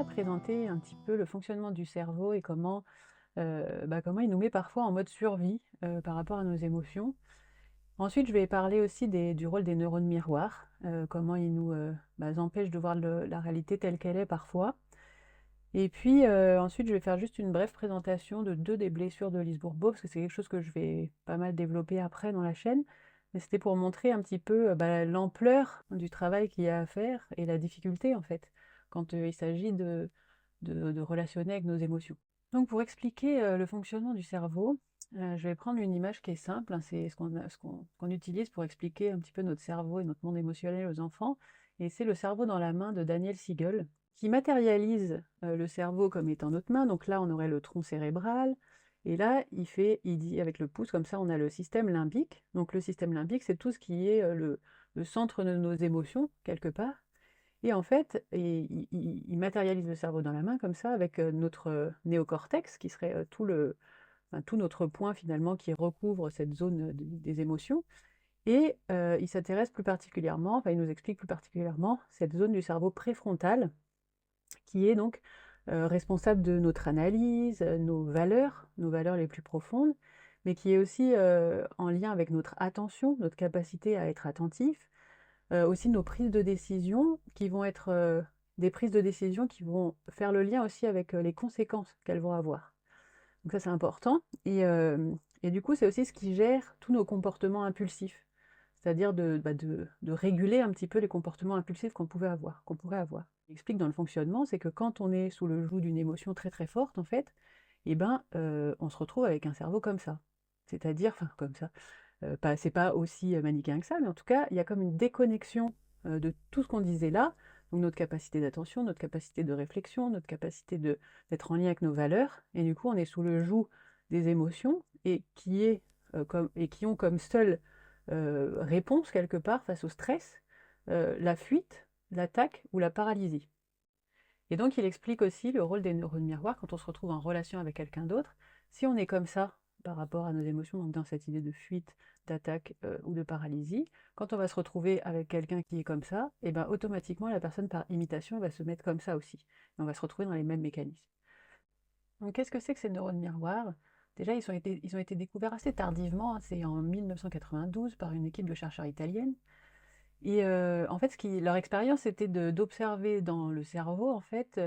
déjà présenter un petit peu le fonctionnement du cerveau et comment il nous met parfois en mode survie, par rapport à nos émotions. Ensuite, je vais parler aussi du rôle des neurones miroirs, comment ils nous, empêchent de voir la réalité telle qu'elle est parfois. Et puis, ensuite, je vais faire juste une brève présentation de 2 des blessures de Lise Bourbeau, parce que c'est quelque chose que je vais pas mal développer après dans la chaîne. Mais c'était pour montrer un petit peu, l'ampleur du travail qu'il y a à faire et la difficulté, en fait, quand, il s'agit de relationner avec nos émotions. Donc pour expliquer, le fonctionnement du cerveau, je vais prendre une image qui est simple, hein, c'est ce qu'on utilise pour expliquer un petit peu notre cerveau et notre monde émotionnel aux enfants, et c'est le cerveau dans la main de Daniel Siegel, qui matérialise, le cerveau comme étant notre main. Donc là, on aurait le tronc cérébral, et là, il dit avec le pouce comme ça, on a le système limbique. Donc le système limbique, c'est tout ce qui est, le centre de nos émotions quelque part. Et en fait, il matérialise le cerveau dans la main comme ça avec, notre, néocortex qui serait, tout notre point finalement qui recouvre cette zone, des émotions. Et il s'intéresse plus particulièrement, enfin il nous explique plus particulièrement cette zone du cerveau préfrontal qui est donc, responsable de notre analyse, nos valeurs les plus profondes, mais qui est aussi, en lien avec notre attention, notre capacité à être attentif, aussi nos prises de décision qui vont être, des prises de décision qui vont faire le lien aussi avec, les conséquences qu'elles vont avoir. Donc ça, c'est important et du coup, c'est aussi ce qui gère tous nos comportements impulsifs. C'est-à-dire de réguler un petit peu les comportements impulsifs qu'on pourrait avoir. Il explique dans le fonctionnement, c'est que quand on est sous le joug d'une émotion très, très forte, en fait, et ben, on se retrouve avec un cerveau comme ça. C'est-à-dire, enfin comme ça, c'est pas aussi, manichéen que ça, mais en tout cas, il y a comme une déconnexion, de tout ce qu'on disait là, donc notre capacité d'attention, notre capacité de réflexion, notre capacité d'être en lien avec nos valeurs, et du coup, on est sous le joug des émotions et qui ont comme seule, réponse quelque part face au stress, la fuite, l'attaque ou la paralysie. Et donc il explique aussi le rôle des neurones miroirs quand on se retrouve en relation avec quelqu'un d'autre. Si on est comme ça par rapport à nos émotions, donc dans cette idée de fuite, d'attaque ou de paralysie, quand on va se retrouver avec quelqu'un qui est comme ça, et ben automatiquement la personne par imitation va se mettre comme ça aussi. Et on va se retrouver dans les mêmes mécanismes. Donc qu'est-ce que c'est que ces neurones miroirs? Déjà, ils ont été découverts assez tardivement, hein, c'est en 1992 par une équipe de chercheurs italiennes. Et en fait, leur expérience, c'était d'observer dans le cerveau, en fait,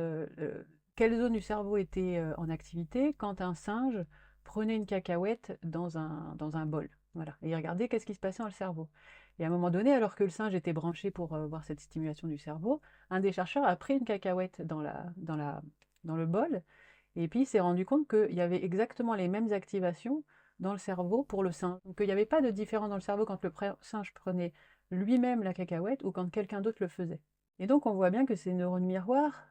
quelle zone du cerveau était, en activité quand un singe prenait une cacahuète dans un bol. Voilà, et ils regardaient qu'est-ce qui se passait dans le cerveau. Et à un moment donné, alors que le singe était branché pour, voir cette stimulation du cerveau, un des chercheurs a pris une cacahuète dans le bol, et puis il s'est rendu compte qu'il y avait exactement les mêmes activations dans le cerveau pour le singe. Donc il n'y avait pas de différence dans le cerveau quand le singe prenait lui-même la cacahuète ou quand quelqu'un d'autre le faisait. Et donc on voit bien que ces neurones miroirs,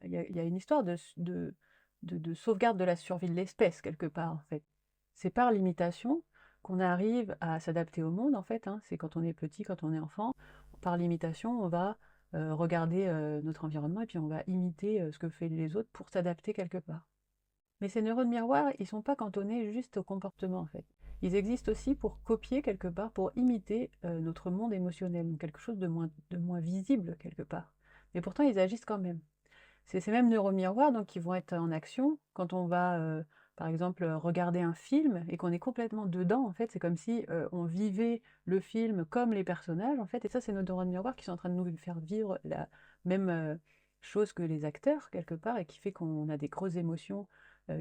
il y a une histoire de sauvegarde de la survie de l'espèce quelque part en fait. C'est par l'imitation qu'on arrive à s'adapter au monde en fait, hein. C'est quand on est petit, quand on est enfant, par l'imitation on va regarder notre environnement et puis on va imiter ce que font les autres pour s'adapter quelque part. Mais ces neurones miroirs, ils sont pas cantonnés juste au comportement en fait. Ils existent aussi pour copier quelque part, pour imiter notre monde émotionnel, donc quelque chose de moins visible quelque part. Mais pourtant, ils agissent quand même. C'est ces mêmes neurones miroirs donc, qui vont être en action quand on va, par exemple, regarder un film et qu'on est complètement dedans. En fait, c'est comme si on vivait le film comme les personnages, en fait. Et ça, c'est nos neurones miroirs qui sont en train de nous faire vivre la même chose que les acteurs, quelque part, et qui fait qu'on a des grosses émotions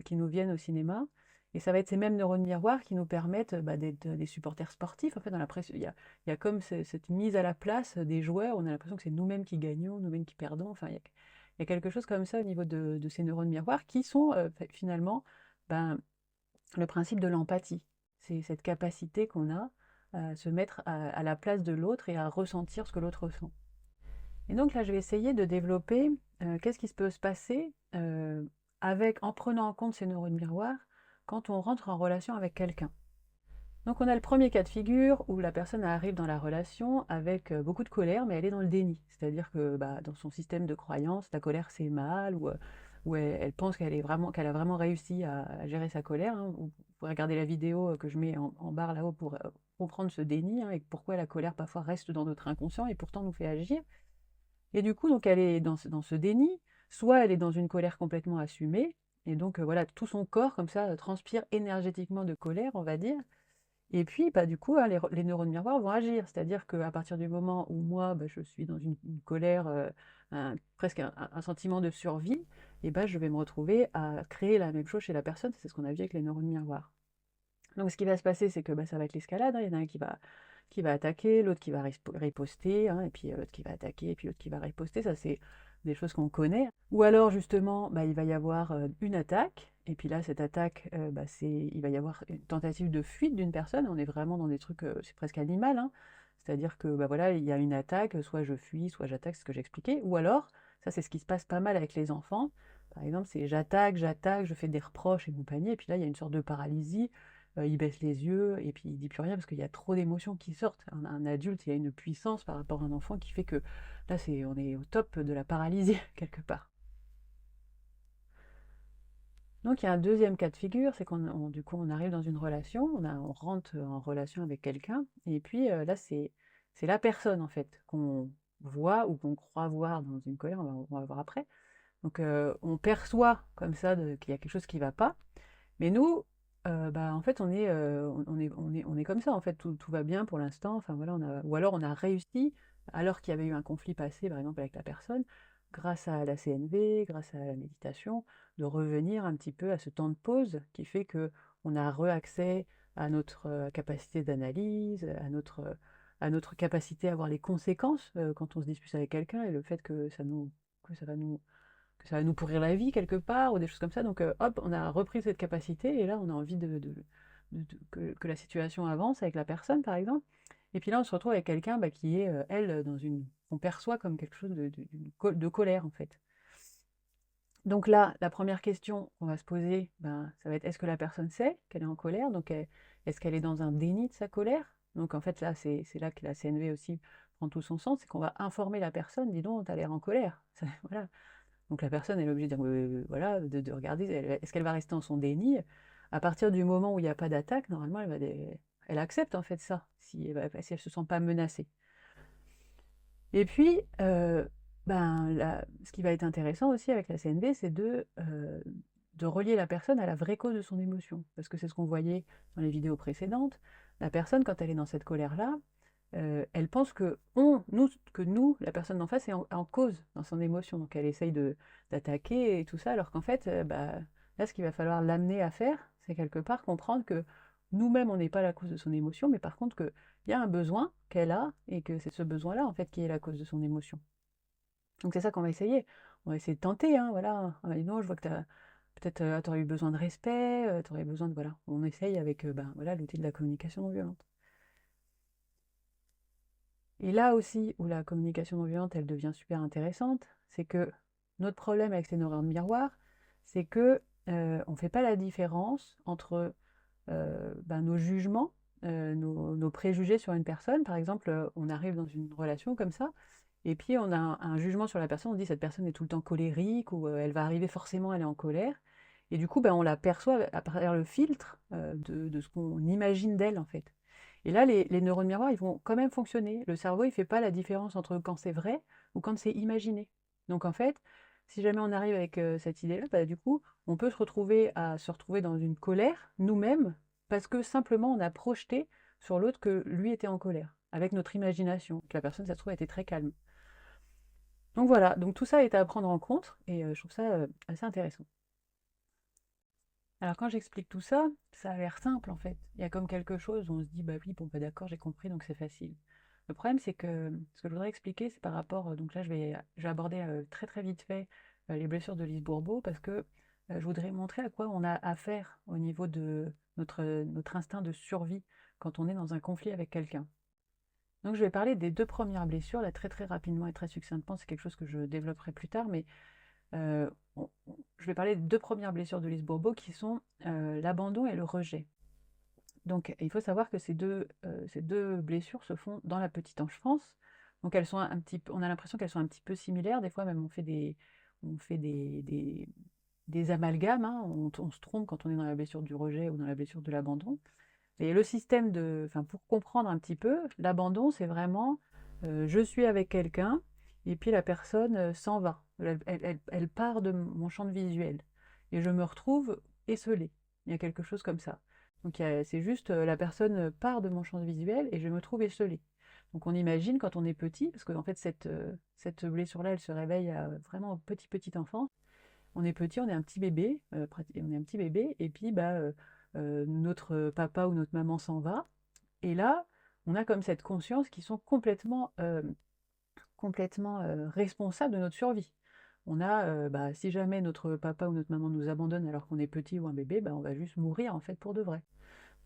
qui nous viennent au cinéma. Et ça va être ces mêmes neurones miroirs qui nous permettent d'être des supporters sportifs. En fait, il y a comme cette mise à la place des joueurs. On a l'impression que c'est nous-mêmes qui gagnons, nous-mêmes qui perdons. Enfin, il y a quelque chose comme ça au niveau de ces neurones miroirs qui sont finalement ben, le principe de l'empathie. C'est cette capacité qu'on a à se mettre à la place de l'autre et à ressentir ce que l'autre ressent. Et donc là, je vais essayer de développer qu'est-ce qui peut se passer en prenant en compte ces neurones miroirs quand on rentre en relation avec quelqu'un. Donc on a le premier cas de figure où la personne arrive dans la relation avec beaucoup de colère, mais elle est dans le déni. C'est-à-dire que dans son système de croyance, la colère c'est mal, ou elle pense qu'elle a vraiment réussi à gérer sa colère, hein. Vous pouvez regarder la vidéo que je mets en barre là-haut pour comprendre ce déni, hein, et pourquoi la colère parfois reste dans notre inconscient et pourtant nous fait agir. Et du coup, donc elle est dans ce déni, soit elle est dans une colère complètement assumée, et donc voilà, tout son corps comme ça transpire énergétiquement de colère, on va dire. Et puis, bah, du coup, hein, les neurones miroirs vont agir. C'est-à-dire qu'à partir du moment où moi, bah, je suis dans une colère, presque un sentiment de survie, et bah, je vais me retrouver à créer la même chose chez la personne. C'est ce qu'on a vu avec les neurones miroirs. Donc, ce qui va se passer, c'est que bah, ça va être l'escalade, hein. Il y en a un qui va attaquer, l'autre qui va riposter, hein, et puis l'autre qui va attaquer, et puis l'autre qui va riposter. Ça, c'est des choses qu'on connaît. Ou alors, justement, bah, il va y avoir une attaque, et puis là, cette attaque, bah, il va y avoir une tentative de fuite d'une personne. On est vraiment dans des trucs, c'est presque animal, hein. C'est-à-dire que bah, voilà, il y a une attaque, soit je fuis, soit j'attaque, c'est ce que j'expliquais. Ou alors, ça, c'est ce qui se passe pas mal avec les enfants. Par exemple, c'est j'attaque, je fais des reproches et compagnie, et puis là, il y a une sorte de paralysie. Il baisse les yeux et puis il dit plus rien parce qu'il y a trop d'émotions qui sortent. Un adulte, il a une puissance par rapport à un enfant qui fait que là, on est au top de la paralysie quelque part. Donc il y a un deuxième cas de figure, c'est du coup on arrive dans une relation, on rentre en relation avec quelqu'un, et puis là c'est la personne en fait qu'on voit ou qu'on croit voir dans une colère, on va voir après. Donc on perçoit comme ça qu'il y a quelque chose qui ne va pas. Mais nous, bah, en fait, on est comme ça, en fait, tout va bien pour l'instant, enfin voilà, ou alors on a réussi, alors qu'il y avait eu un conflit passé, par exemple avec la personne, grâce à la CNV, grâce à la méditation, de revenir un petit peu à ce temps de pause qui fait que on a re-accès à notre capacité d'analyse, à notre capacité à voir les conséquences quand on se dispute avec quelqu'un et le fait que ça va nous pourrir la vie quelque part, ou des choses comme ça. Donc hop, on a repris cette capacité, et là on a envie que la situation avance avec la personne, par exemple. Et puis là on se retrouve avec quelqu'un bah, qui est, elle, qu'on perçoit comme quelque chose de colère, en fait. Donc là, la première question qu'on va se poser, ben, ça va être est-ce que la personne sait qu'elle est en colère? Donc est-ce qu'elle est dans un déni de sa colère? Donc en fait là, c'est là que la CNV aussi prend tout son sens, c'est qu'on va informer la personne, dis donc, t'as l'air en colère. Voilà. Donc la personne, elle est obligée de dire, voilà, de regarder, est-ce qu'elle va rester dans son déni? À partir du moment où il n'y a pas d'attaque, normalement, elle accepte en fait ça, si elle ne se sent pas menacée. Et puis, ce qui va être intéressant aussi avec la CNV, c'est de relier la personne à la vraie cause de son émotion. Parce que c'est ce qu'on voyait dans les vidéos précédentes. La personne, quand elle est dans cette colère-là, elle pense que nous, la personne d'en face, est en cause dans son émotion. Donc elle essaye d'attaquer et tout ça, alors qu'en fait, bah, là, ce qu'il va falloir l'amener à faire, c'est quelque part comprendre que nous-mêmes, on n'est pas la cause de son émotion, mais par contre qu'il y a un besoin qu'elle a, et que c'est ce besoin-là, en fait, qui est la cause de son émotion. Donc c'est ça qu'on va essayer. On va essayer de tenter, hein, voilà. Ah, dis donc, je vois que peut-être t'aurais eu besoin de respect, t'aurais besoin de... Voilà. On essaye avec ben, voilà, l'outil de la communication non violente. Et là aussi, où la communication non violente, elle devient super intéressante, c'est que notre problème avec ces neurones miroirs, c'est que on ne fait pas la différence entre ben, nos jugements, nos préjugés sur une personne. Par exemple, on arrive dans une relation comme ça, et puis on a un jugement sur la personne, on dit cette personne est tout le temps colérique, ou elle va arriver forcément, elle est en colère. Et du coup, ben, on la perçoit à travers le filtre de ce qu'on imagine d'elle, en fait. Et là, les neurones miroirs, ils vont quand même fonctionner. Le cerveau, il ne fait pas la différence entre quand c'est vrai ou quand c'est imaginé. Donc en fait, si jamais on arrive avec cette idée-là, bah, du coup, on peut se retrouver dans une colère, nous-mêmes, parce que simplement on a projeté sur l'autre que lui était en colère, avec notre imagination, que la personne, ça se trouve, était très calme. Donc voilà, donc tout ça est à prendre en compte, et je trouve ça assez intéressant. Alors quand j'explique tout ça, ça a l'air simple en fait. Il y a comme quelque chose où on se dit, bah oui, bon, bah d'accord, j'ai compris, donc c'est facile. Le problème, c'est que ce que je voudrais expliquer, c'est par rapport, donc là, je vais aborder très très vite fait les blessures de Lise Bourbeau, parce que je voudrais montrer à quoi on a affaire au niveau de notre instinct de survie quand on est dans un conflit avec quelqu'un. Donc je vais parler des deux premières blessures, là, très très rapidement et très succinctement, c'est quelque chose que je développerai plus tard, mais euh, je vais parler des deux premières blessures de Lise Bourbeau qui sont l'abandon et le rejet. Donc il faut savoir que ces deux blessures se font dans la petite enfance. Donc elles sont on a l'impression qu'elles sont un petit peu similaires. Des fois même on fait des amalgames, hein. On se trompe quand on est dans la blessure du rejet ou dans la blessure de l'abandon. Et le système pour comprendre un petit peu, l'abandon, c'est vraiment je suis avec quelqu'un, et puis la personne s'en va. Elle part de mon champ de visuel. Et je me retrouve esseulée. Il y a quelque chose comme ça. Donc c'est juste la personne part de mon champ de visuel et je me trouve esseulée. Donc on imagine quand on est petit, parce qu'en fait cette blessure-là, elle se réveille à vraiment petite enfance. On est petit, on est un petit bébé, on est un petit bébé, et puis notre papa ou notre maman s'en va. Et là, on a comme cette conscience qui sont complètement responsables de notre survie. On a, si jamais notre papa ou notre maman nous abandonne alors qu'on est petit ou un bébé, on va juste mourir en fait pour de vrai.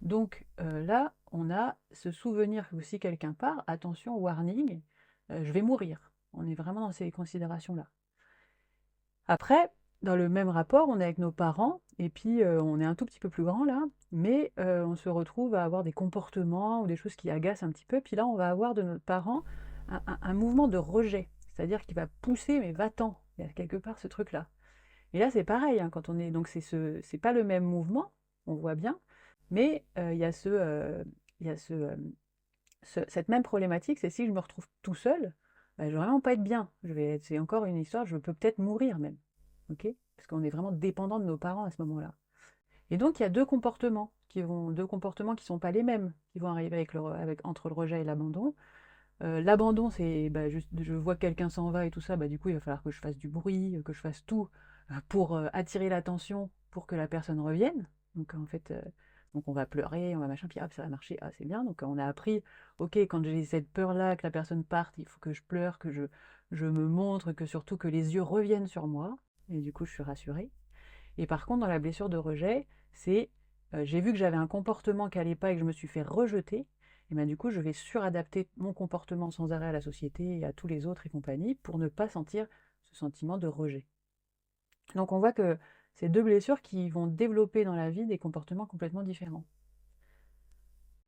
Donc là, on a ce souvenir que si quelqu'un part, attention, warning, je vais mourir. On est vraiment dans ces considérations-là. Après, dans le même rapport, on est avec nos parents, et puis on est un tout petit peu plus grand là, mais on se retrouve à avoir des comportements ou des choses qui agacent un petit peu, puis là on va avoir de notre parent un mouvement de rejet, c'est-à-dire qu'il va pousser, mais va-t'en, il y a quelque part ce truc-là. Et là c'est pareil, hein, quand on est, donc c'est pas le même mouvement, on voit bien, mais il y a il y a cette même problématique, c'est si je me retrouve tout seul, je vais vraiment pas être bien. C'est encore une histoire, je peux peut-être mourir même. Ok? Parce qu'on est vraiment dépendant de nos parents à ce moment-là. Et donc il y a deux comportements qui sont pas les mêmes, qui vont arriver entre le rejet et l'abandon. L'abandon, c'est juste, je vois que quelqu'un s'en va et tout ça, du coup il va falloir que je fasse du bruit, que je fasse tout pour attirer l'attention pour que la personne revienne. Donc en fait, donc on va pleurer, on va machin, puis hop, ça va marcher, ah c'est bien. Donc on a appris, ok, quand j'ai cette peur-là, que la personne parte, il faut que je pleure, que je me montre, que surtout que les yeux reviennent sur moi, et du coup je suis rassurée. Et par contre, dans la blessure de rejet, c'est j'ai vu que j'avais un comportement qui allait pas et que je me suis fait rejeter, et du coup je vais suradapter mon comportement sans arrêt à la société et à tous les autres et compagnie pour ne pas sentir ce sentiment de rejet. Donc on voit que c'est deux blessures qui vont développer dans la vie des comportements complètement différents.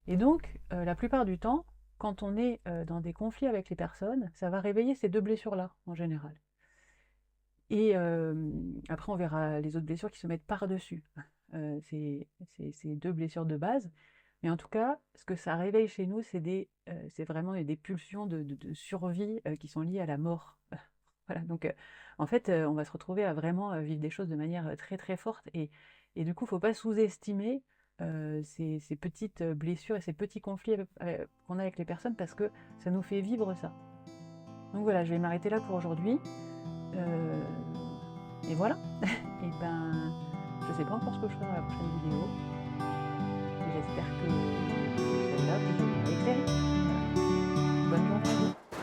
Et donc, la plupart du temps, quand on est dans des conflits avec les personnes, ça va réveiller ces deux blessures-là, en général. Et après, on verra les autres blessures qui se mettent par-dessus. C'est deux blessures de base. Mais en tout cas, ce que ça réveille chez nous, c'est vraiment des pulsions de survie qui sont liées à la mort. Voilà, donc en fait, on va se retrouver à vraiment vivre des choses de manière très très forte. Et du coup, il ne faut pas sous-estimer ces petites blessures et ces petits conflits qu'on a avec les personnes parce que ça nous fait vivre ça. Donc voilà, je vais m'arrêter là pour aujourd'hui. Euh, et voilà. Et je sais pas encore ce que je ferai dans la prochaine vidéo. J'espère que celle-là